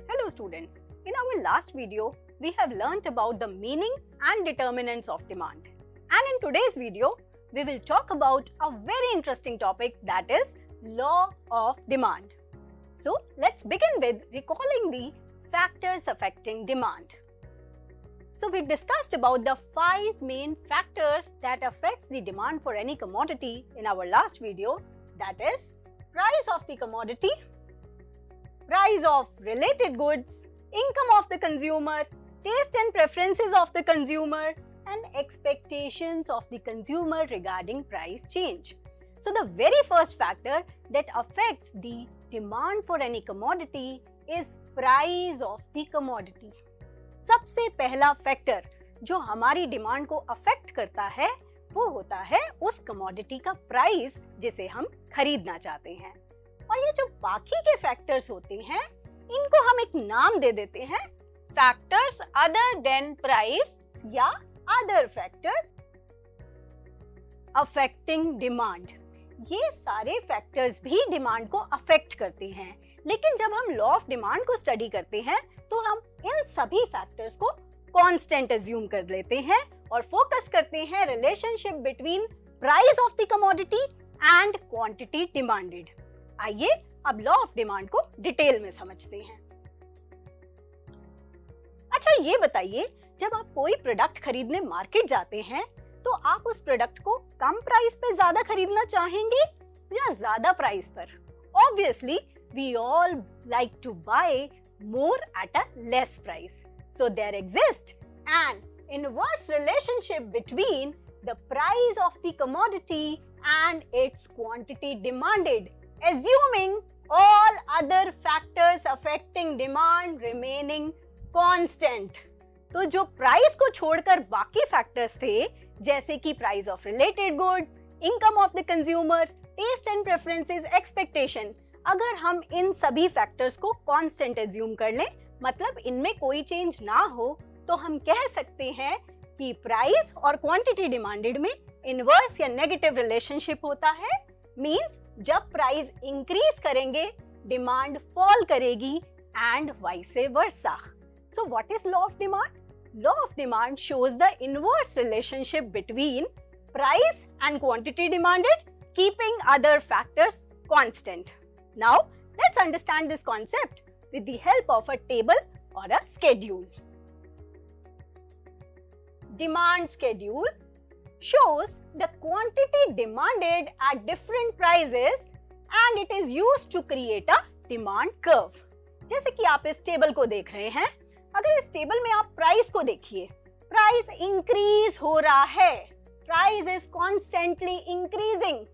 Hello students, in our last video, we have learnt about the meaning and determinants of demand. And in today's video, we will talk about a very interesting topic, that is law of demand. So let's begin with recalling the factors affecting demand. So we discussed about the 5 main factors that affects the demand for any commodity in our last video, that is price of the commodity, price of related goods, income of the consumer, taste and preferences of the consumer, and expectations of the consumer regarding price change. So the very first factor that affects the demand for any commodity is price of the commodity. सबसे पहला factor जो हमारी demand को affect करता है वो होता है उस कमोडिटी का प्राइस जिसे हम खरीदना चाहते हैं। और ये जो बाकी के फैक्टर्स होते हैं इनको हम एक नाम दे देते हैं, फैक्टर्स अदर देन प्राइस या अदर फैक्टर्स अफेक्टिंग डिमांड। ये सारे फैक्टर्स भी डिमांड को अफेक्ट करते हैं, लेकिन जब हम लॉ ऑफ डिमांड को स्टडी करते हैं तो हम इन सभी फैक्टर्स को कांस्टेंट अज्यूम कर लेते हैं और फोकस करते हैं relationship between price of the commodity and quantity demanded. आइए अब लॉ ऑफ डिमांड को डिटेल में समझते हैं। अच्छा ये बताइए, जब आप कोई प्रोडक्ट खरीदने मार्केट जाते हैं तो आप उस प्रोडक्ट को कम प्राइस पे ज्यादा खरीदना चाहेंगे या ज्यादा प्राइस पर? Obviously we all like to buy more at a less price. So there exists an inverse relationship between the price of the commodity and its quantity demanded, assuming all other factors affecting demand remaining constant. तो जो price को छोड़कर बाकी factors थे, जैसे कि price of related good, income of the consumer, taste and preferences, expectation, अगर हम इन सभी फैक्टर्स को कांस्टेंट अज्यूम कर लें, मतलब इनमें कोई चेंज ना हो, तो हम कह सकते हैं कि प्राइस और क्वांटिटी डिमांडेड में इनवर्स या नेगेटिव रिलेशनशिप होता है। मींस जब प्राइस इंक्रीज करेंगे डिमांड फॉल करेगी and vice versa. So what is law of demand? Law of demand shows the inverse relationship between price and quantity demanded, keeping other factors constant. Now, let's understand this concept with the help of a table or a schedule. Demand schedule shows the quantity demanded at different prices and it is used to create a demand curve. जैसे कि आप इस table को देख रहे हैं, अगर इस टेबल में आप प्राइस को देखिए, प्राइस इंक्रीज हो रहा है, price is constantly increasing,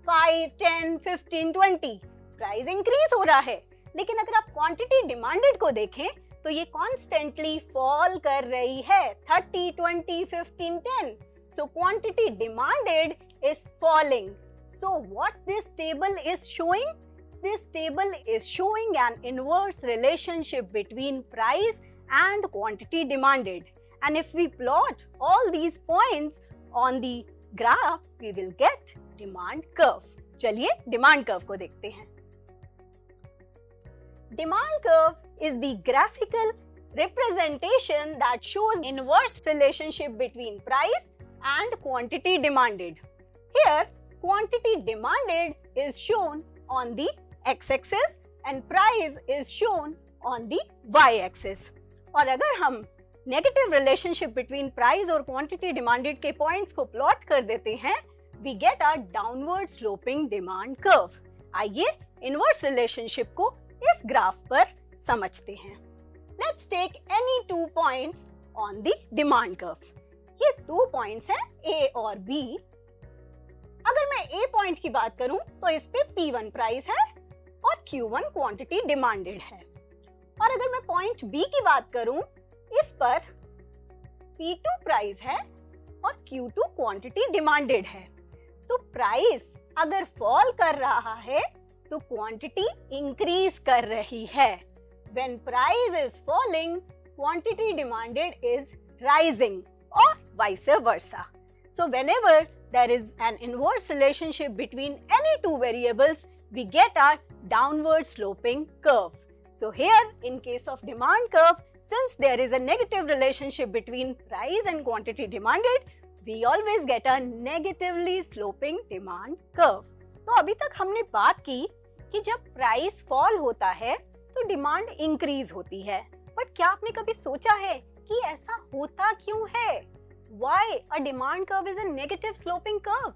5, 10, 15, 20 price increase हो रहा है। लेकिन अगर आप क्वांटिटी डिमांडेड को देखें तो ये कॉन्स्टेंटली फॉल कर रही है, 30, 20, 15, 10. So quantity demanded is falling. So what this table is showing? This table is showing an inverse relationship between price and quantity demanded. And if we plot all these points on the graph, we will get demand curve. चलिए demand curve को देखते हैं। Demand curve is the graphical representation that shows inverse relationship between price and quantity demanded. Here, quantity demanded is shown on the x-axis and price is shown on the y-axis. और अगर हम negative relationship between price और quantity demanded के points को plot कर देते हैं, we get a downward sloping demand curve. आइए inverse relationship को इस ग्राफ पर समझते हैं। Let's take any 2 points on the demand curve. ये 2 points हैं A और B. अगर मैं A पॉइंट की बात करूं तो इस पे P1 प्राइस है और Q1 क्वांटिटी डिमांडेड है। और अगर मैं पॉइंट B की बात करूं, इस पर P2 प्राइस है और Q2 क्वांटिटी डिमांडेड है। तो प्राइस अगर फॉल कर रहा है तो क्वांटिटी इंक्रीज कर रही है। When price is falling, quantity demanded is rising or vice versa. So whenever there is an inverse relationship between any two variables, we get our downward sloping curve. So here, in case of demand curve, since there is a negative relationship between price and quantity demanded, we always get a negatively sloping demand curve. तो अभी तक हमने बात की कि जब price fall होता है तो डिमांड इंक्रीज होती है, बट क्या आपने कभी सोचा है कि ऐसा होता क्यों है? Why a demand curve is a negative sloping curve?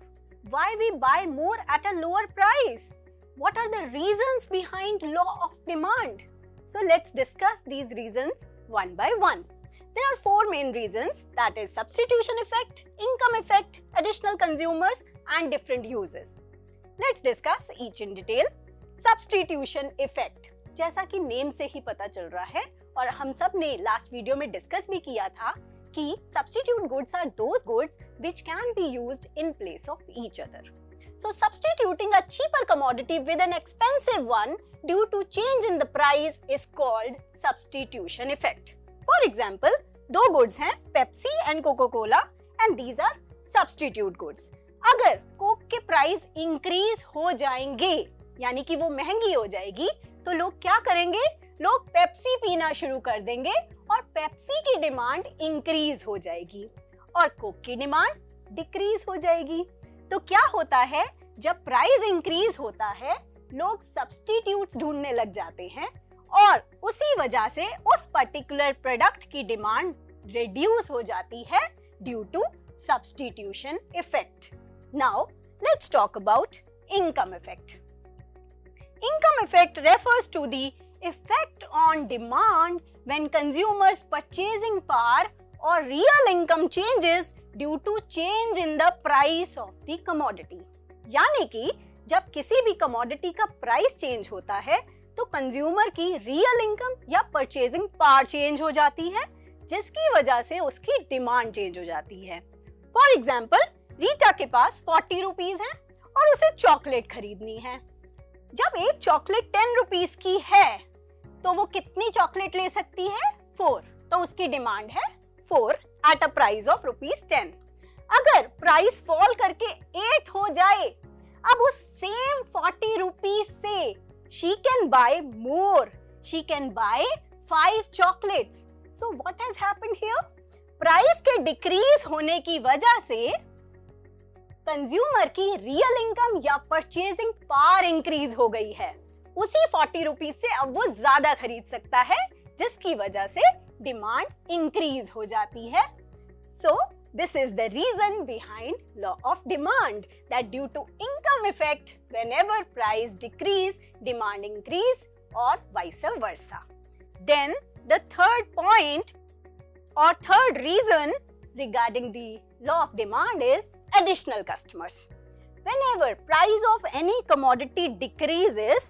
Why we buy more at a lower price? What are the reasons behind law of demand? So let's discuss these reasons one by one. There are four main reasons, that is substitution effect, income effect, additional consumers and different uses. Let's discuss each in detail. Substitution effect, जैसा कि name से ही पता चल रहा है और हम सब ने लास्ट वीडियो में डिस्कस भी किया था कि substitute goods are those goods which can be used in place of each other. So substituting a cheaper commodity with an expensive one due to change in the price is called substitution effect. For example, दो goods हैं Pepsi and Coca-Cola and these are substitute goods. अगर Coke के price increase हो जाएंगे यानी कि वो महंगी हो जाएगी तो लोग क्या करेंगे? लोग पेप्सी पीना शुरू कर देंगे और पेप्सी की डिमांड इंक्रीज हो जाएगी और कोक की डिमांड डिक्रीज हो जाएगी. तो क्या होता है, जब प्राइस इंक्रीज होता है लोग सब्स्टिट्यूट्स ढूंढने लग जाते हैं और उसी वजह से उस पर्टिकुलर प्रोडक्ट की डिमांड रिड्यूस हो जाती है due to substitution effect. Now let's talk about income effect. Income effect refers to the effect on demand when consumers' purchasing power or real income changes due to change in the price of the commodity. यानी कि जब किसी भी commodity का price change होता है तो consumer की रियल इनकम या परचेजिंग पावर चेंज हो जाती है जिसकी वजह से उसकी डिमांड चेंज हो जाती है. फॉर एग्जाम्पल, रीटा के पास 40 रुपीज है और उसे चॉकलेट खरीदनी है. जब एक चॉकलेट 10 रुपीज की है तो वो कितनी चॉकलेट ले सकती है? 4. तो उसकी डिमांड है 4 एट अ प्राइस ऑफ ₹10. अगर प्राइस फॉल करके 8 हो जाए, अब उस सेम 40 रुपीज से she can buy more, she can buy 5 chocolates. So what has happened here? Price के डिक्रीज होने की वजह से कंज्यूमर की रियल इनकम या परचेजिंग पावर इंक्रीज हो गई है. उसी 40 रुपीज से अब वो ज्यादा खरीद सकता है जिसकी वजह से डिमांड इंक्रीज हो जाती है. So this is the reason behind law of demand, that due to income effect whenever price decrease demand increase और vice versa. Then the third point or third reason regarding the law of demand is additional customers. Whenever price of any commodity decreases,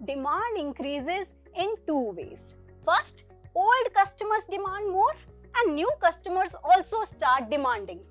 demand increases in two ways. First, old customers demand more and new customers also start demanding.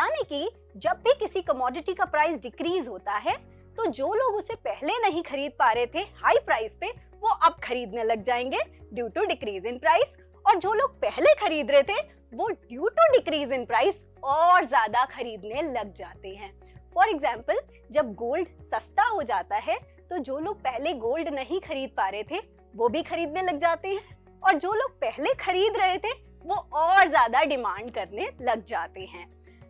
यानी कि जब भी किसी commodity का price decrease होता है तो जो लोग उसे पहले नहीं खरीद पा रहे थे हाई प्राइस पे, वो अब खरीदने लग जाएंगे due to decrease in price, और जो लोग पहले खरीद रहे थे वो due to decrease in price और ज्यादा खरीदने लग जाते हैं. फॉर एग्जाम्पल, जब गोल्ड सस्ता हो जाता है तो जो लोग पहले गोल्ड नहीं खरीद पा रहे थे वो भी खरीदने लग जाते हैं और जो लोग पहले खरीद रहे थे वो और ज्यादा डिमांड करने लग जाते हैं.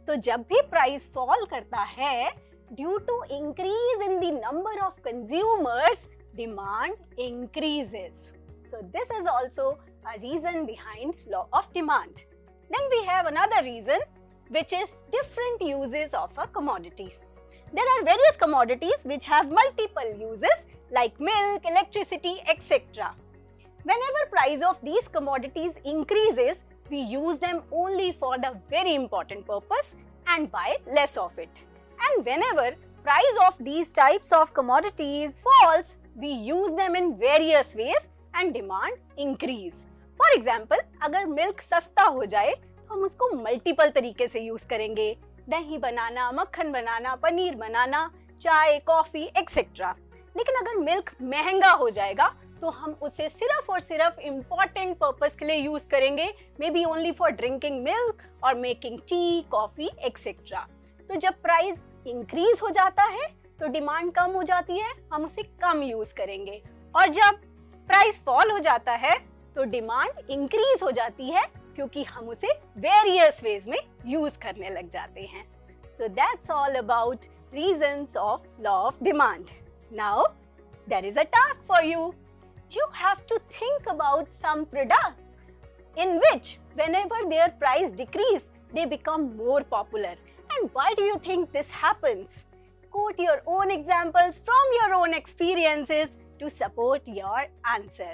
तो जब भी प्राइस फॉल करता है due to increase in the number of consumers, demand increases. So this is also a reason behind law of demand. Then we have another reason, which is different uses of a commodity. There are various commodities which have multiple uses like milk, electricity, etc. Whenever price of these commodities increases, we use them only for the very important purpose and buy less of it. And whenever price of these types of commodities falls, we use them in various ways and demand increase. For example, अगर milk सस्ता हो जाए तो हम उसको multiple तरीके से use करेंगे. दही बनाना, मक्खन बनाना, पनीर बनाना, चाय, कॉफी एक्सेट्रा. लेकिन अगर मिल्क महंगा हो जाएगा तो हम उसे सिर्फ और सिर्फ इम्पोर्टेंट पर्पस के लिए यूज करेंगे, may be only for drinking milk और मेकिंग टी, कॉफी एक्सेट्रा। तो जब प्राइस इंक्रीज हो जाता है तो डिमांड कम हो जाती है, हम उसे कम यूज करेंगे, और जब प्राइस फॉल हो जाता है तो डिमांड इंक्रीज हो जाती है, क्योंकि हम उसे वेरियस वेज में यूज करने लग जाते हैं। So that's all about reasons of law of demand. Now there is a task for you. You have to think about some products in which whenever their price decrease, they become more popular. And why do you think this happens? Quote your own examples from your own experiences to support your answer.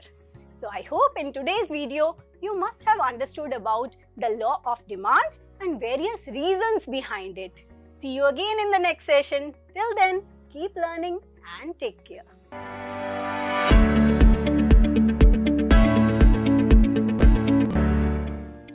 So I hope in today's video, you must have understood about the law of demand and various reasons behind it. See you again in the next session. Till then, keep learning and take care.